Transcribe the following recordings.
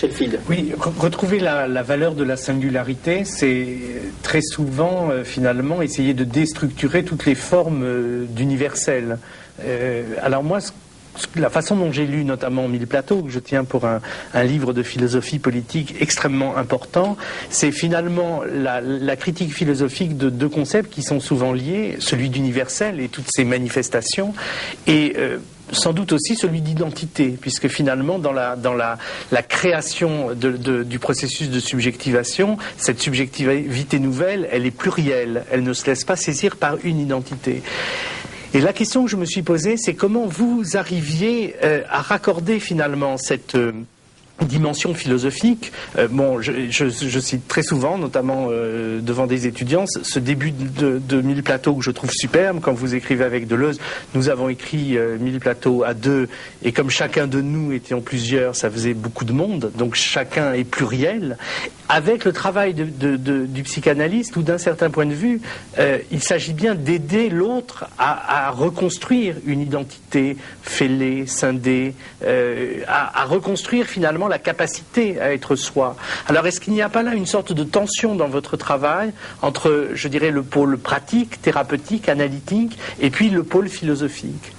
Schoenfeld. Oui, retrouver la valeur de la singularité, c'est très souvent, finalement, essayer de déstructurer toutes les formes d'universel. Alors moi, la façon dont j'ai lu notamment Mille Plateaux, que je tiens pour un livre de philosophie politique extrêmement important, c'est finalement la critique philosophique de deux concepts qui sont souvent liés, celui d'universel et toutes ses manifestations, et sans doute aussi celui d'identité, puisque finalement dans la création du processus de subjectivation, cette subjectivité nouvelle, elle est plurielle, elle ne se laisse pas saisir par une identité. Et la question que je me suis posée, c'est comment vous arriviez à raccorder finalement cette dimension philosophique. Je cite très souvent, notamment devant des étudiants, ce début de Mille Plateaux que je trouve superbe. Quand vous écrivez avec Deleuze, nous avons écrit Mille Plateaux à deux, et comme chacun de nous était en plusieurs, ça faisait beaucoup de monde, donc chacun est pluriel. Avec le travail du psychanalyste, ou d'un certain point de vue, il s'agit bien d'aider l'autre à reconstruire une identité fêlée, scindée, à reconstruire finalement la capacité à être soi. Alors est-ce qu'il n'y a pas là une sorte de tension dans votre travail entre, je dirais, le pôle pratique, thérapeutique, analytique, et puis le pôle philosophique ?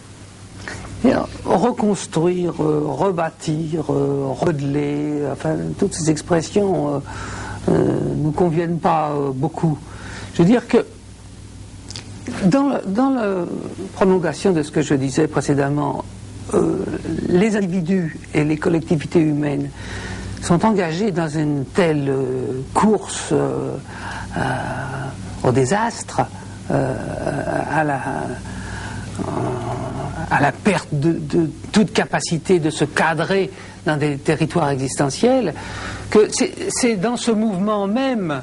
Reconstruire, rebâtir, remodeler, enfin, toutes ces expressions ne nous conviennent pas beaucoup. Je veux dire que dans la prolongation de ce que je disais précédemment, les individus et les collectivités humaines sont engagés dans une telle course au désastre, à la perte de toute capacité de se cadrer dans des territoires existentiels, que c'est dans ce mouvement même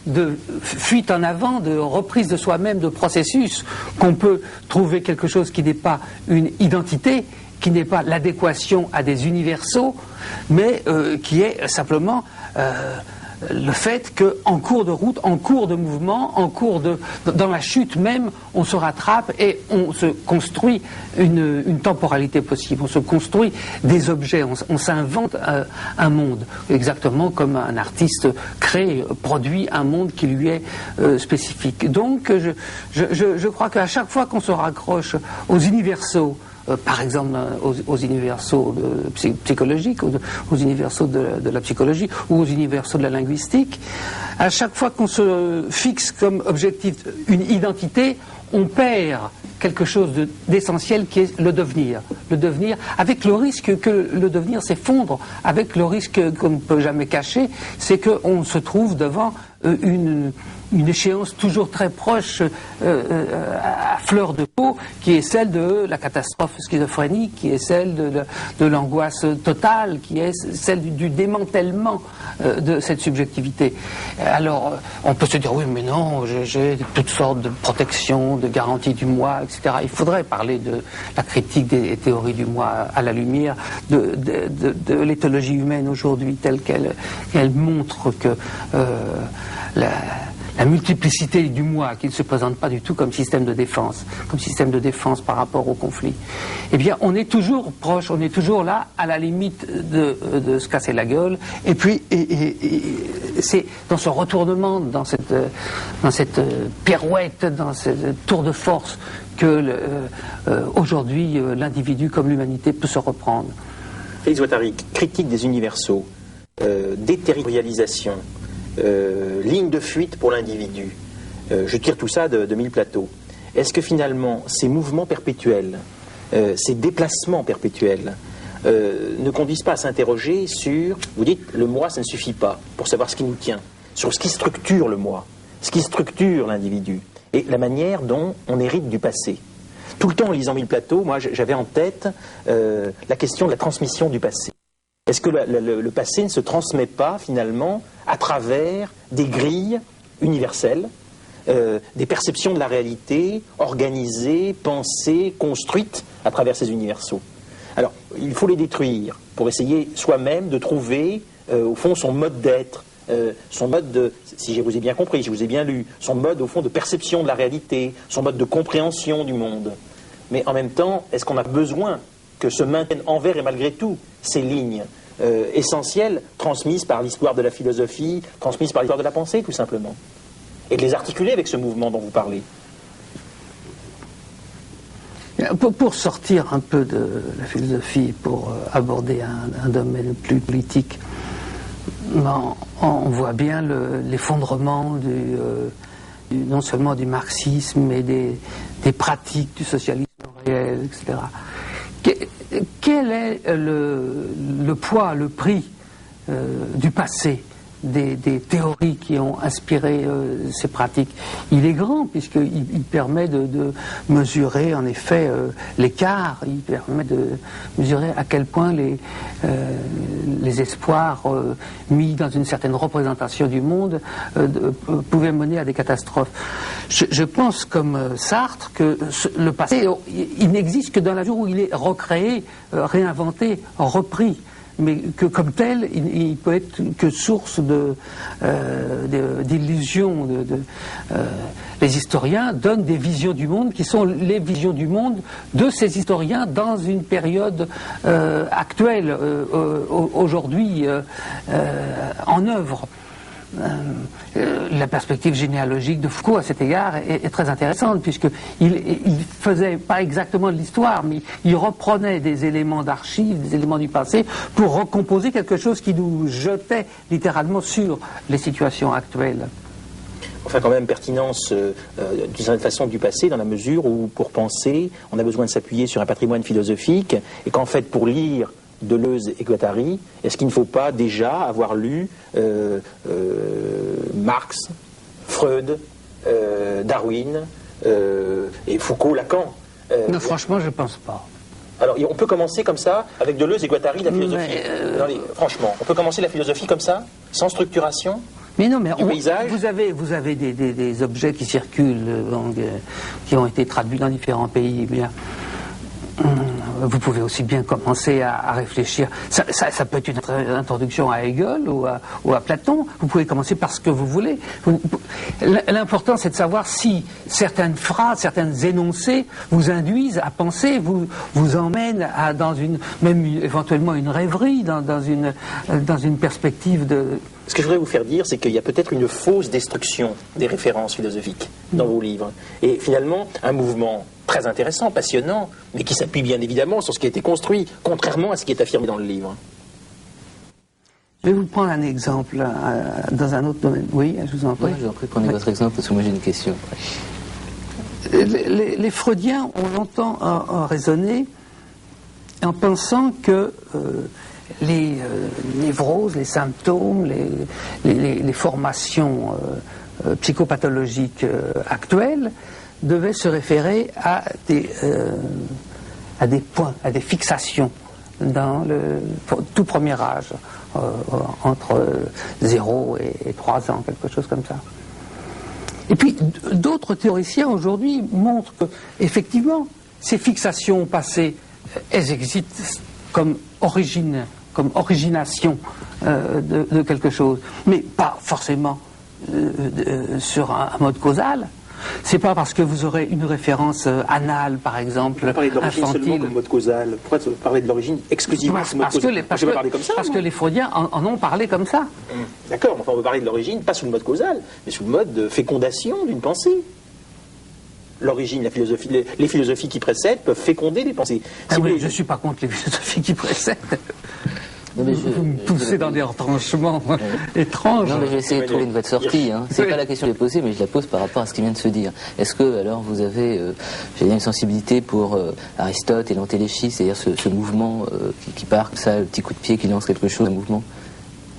de fuite en avant, de reprise de soi-même, de processus, qu'on peut trouver quelque chose qui n'est pas une identité, qui n'est pas l'adéquation à des universaux, mais qui est simplement le fait qu'en cours de route, en cours de mouvement, dans la chute même, on se rattrape et on se construit une temporalité possible, on se construit des objets, on s'invente un monde, exactement comme un artiste produit un monde qui lui est spécifique. Donc je crois qu'à chaque fois qu'on se raccroche aux universaux, par exemple aux universaux psychologiques, aux universaux de la psychologie ou aux universaux de la linguistique, à chaque fois qu'on se fixe comme objectif une identité, on perd quelque chose d'essentiel qui est le devenir. Le devenir, avec le risque que le devenir s'effondre, avec le risque qu'on ne peut jamais cacher, c'est qu'on se trouve devant une échéance toujours très proche, à fleur de peau, qui est celle de la catastrophe schizophrénique, qui est celle de l'angoisse totale, qui est celle du démantèlement de cette subjectivité. Alors, on peut se dire, oui, mais non, j'ai toutes sortes de protections, de garanties du moi, etc. Il faudrait parler de la critique des théories du moi à la lumière de l'éthologie humaine aujourd'hui, telle qu'elle montre que la multiplicité du moi, qui ne se présente pas du tout comme système de défense par rapport au conflit, eh bien, on est toujours proche, on est toujours là, à la limite de se casser la gueule, et puis, c'est dans ce retournement, dans cette pirouette, dans ce tour de force, que aujourd'hui, l'individu comme l'humanité peut se reprendre. Félix Guattari, critique des universaux, déterritorialisation, ligne de fuite pour l'individu. Je tire tout ça de Mille Plateaux. Est-ce que finalement, ces mouvements perpétuels, ces déplacements perpétuels, ne conduisent pas à s'interroger sur, vous dites, le moi, ça ne suffit pas pour savoir ce qui nous tient, sur ce qui structure le moi, ce qui structure l'individu, et la manière dont on hérite du passé. Tout le temps, en lisant Mille Plateaux, moi, j'avais en tête la question de la transmission du passé. Est-ce que le passé ne se transmet pas, finalement, à travers des grilles universelles, des perceptions de la réalité organisées, pensées, construites à travers ces universaux? Alors, il faut les détruire pour essayer soi-même de trouver, au fond, son mode d'être, son mode de, si je vous ai bien compris, si je vous ai bien lu, son mode, au fond, de perception de la réalité, son mode de compréhension du monde. Mais en même temps, est-ce qu'on a besoin que se maintiennent envers et malgré tout ces lignes essentielles transmises par l'histoire de la philosophie, transmises par l'histoire de la pensée, tout simplement. Et de les articuler avec ce mouvement dont vous parlez. Pour sortir un peu de la philosophie, pour aborder un domaine plus politique, on voit bien l'effondrement non seulement du marxisme, mais des pratiques du socialisme réel, etc. Quel est le poids, le prix du passé des théories qui ont inspiré ces pratiques? Il est grand, puisqu'il permet de mesurer en effet l'écart, il permet de mesurer à quel point les espoirs mis dans une certaine représentation du monde pouvaient mener à des catastrophes. Je pense comme Sartre que le passé, il n'existe que dans la mesure où il est recréé, réinventé, repris, mais que comme tel, il peut être que source d'illusions. Les historiens donnent des visions du monde qui sont les visions du monde de ces historiens dans une période actuelle, aujourd'hui en œuvre. La perspective généalogique de Foucault à cet égard est très intéressante, puisqu'il faisait pas exactement de l'histoire, mais il reprenait des éléments d'archives, des éléments du passé, pour recomposer quelque chose qui nous jetait littéralement sur les situations actuelles. Enfin, quand même, pertinence d'une certaine façon du passé, dans la mesure où, pour penser, on a besoin de s'appuyer sur un patrimoine philosophique, et qu'en fait, pour lire Deleuze et Guattari, est-ce qu'il ne faut pas déjà avoir lu Marx, Freud, Darwin et Foucault, Lacan? Non, franchement, je ne pense pas. Alors, on peut commencer comme ça, avec Deleuze et Guattari, la philosophie. Franchement, on peut commencer la philosophie comme ça, sans structuration? Mais non, mais paysage. Vous avez des objets qui circulent, qui ont été traduits dans différents pays. Bien. Vous pouvez aussi bien commencer à réfléchir. Ça peut être une introduction à Hegel ou à Platon. Vous pouvez commencer par ce que vous voulez. L'important, c'est de savoir si certaines phrases, certains énoncés vous induisent à penser, vous emmènent même éventuellement une rêverie, dans une perspective de... Ce que je voudrais vous faire dire, c'est qu'il y a peut-être une fausse destruction des références philosophiques dans vos livres. Et finalement, un mouvement très intéressant, passionnant, mais qui s'appuie bien évidemment sur ce qui a été construit, contrairement à ce qui est affirmé dans le livre. Je vais vous prendre un exemple dans un autre domaine. Oui, je vous en prie. Oui, je vous en prie, prenez votre exemple, parce que moi j'ai une question. Les Freudiens ont longtemps raisonné en pensant que les névroses, les symptômes, les formations psychopathologiques actuelles devaient se référer à des points, à des fixations dans le tout premier âge, entre 0 et 3 ans, quelque chose comme ça. Et puis d'autres théoriciens aujourd'hui montrent que, effectivement, ces fixations passées, elles existent comme origination de quelque chose, mais pas forcément sur un mode causal. C'est pas parce que vous aurez une référence anale, par exemple, on parler de l'origine infantile. seulement comme mode causal. Pourquoi parler de l'origine exclusivement comme mode causal? Parce que les Freudiens en ont parlé comme ça. D'accord, mais enfin, on peut parler de l'origine, pas sous le mode causal, mais sous le mode de fécondation d'une pensée. L'origine, la philosophie, les philosophies qui précèdent peuvent féconder des pensées. Je ne suis pas contre les philosophies qui précèdent. Vous me poussez dans des retranchements étranges. Non, mais je vais essayer de trouver une voie de sortie. Hein. C'est pas la question que j'ai posée, mais je la pose par rapport à ce qui vient de se dire. Est-ce que, alors, vous avez une sensibilité pour Aristote et l'antéléchie, c'est-à-dire ce mouvement qui part, ça, le petit coup de pied qui lance quelque chose, un mouvement?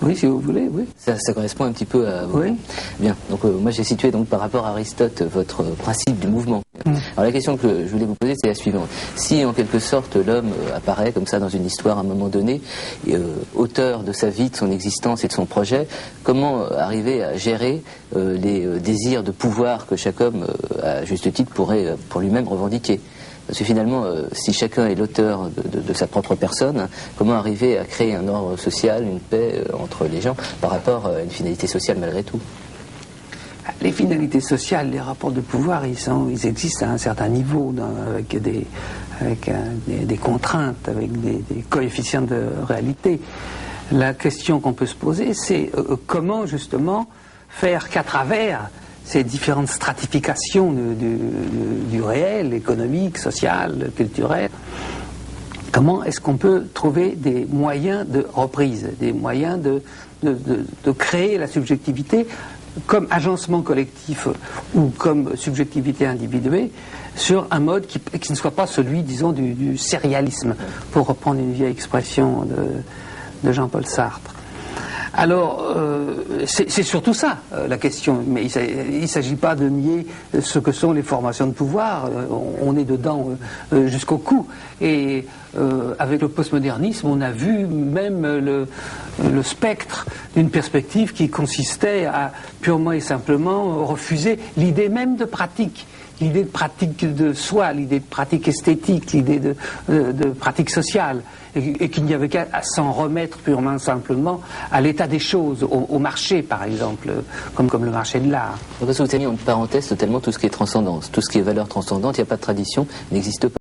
Oui, si vous voulez, oui. Ça correspond un petit peu à... Oui. Bien, donc moi j'ai situé donc par rapport à Aristote votre principe du mouvement. Alors la question que je voulais vous poser c'est la suivante. Si en quelque sorte l'homme apparaît comme ça dans une histoire à un moment donné, auteur de sa vie, de son existence et de son projet, comment arriver à gérer les désirs de pouvoir que chaque homme, à juste titre, pourrait pour lui-même revendiquer? Parce que finalement, si chacun est l'auteur de sa propre personne, comment arriver à créer un ordre social, une paix entre les gens par rapport à une finalité sociale malgré tout? Les finalités sociales, les rapports de pouvoir, ils existent à un certain niveau, avec des contraintes, avec des coefficients de réalité. La question qu'on peut se poser, c'est comment justement faire qu'à travers ces différentes stratifications du réel, économique, social, culturel, comment est-ce qu'on peut trouver des moyens de reprise, des moyens de créer la subjectivité comme agencement collectif ou comme subjectivité individuée sur un mode qui ne soit pas celui, disons, du sérialisme, pour reprendre une vieille expression de Jean-Paul Sartre. Alors, c'est surtout ça, la question. Mais il ne s'agit pas de nier ce que sont les formations de pouvoir. On est dedans jusqu'au cou. Et avec le postmodernisme, on a vu même le spectre d'une perspective qui consistait à purement et simplement refuser l'idée même de pratique. L'idée de pratique de soi, l'idée de pratique esthétique, l'idée de pratique sociale, et qu'il n'y avait qu'à s'en remettre purement simplement à l'état des choses, au marché par exemple, comme le marché de l'art. Parce que vous avez mis en parenthèse totalement tout ce qui est transcendance, tout ce qui est valeur transcendante, il n'y a pas de tradition, n'existe pas.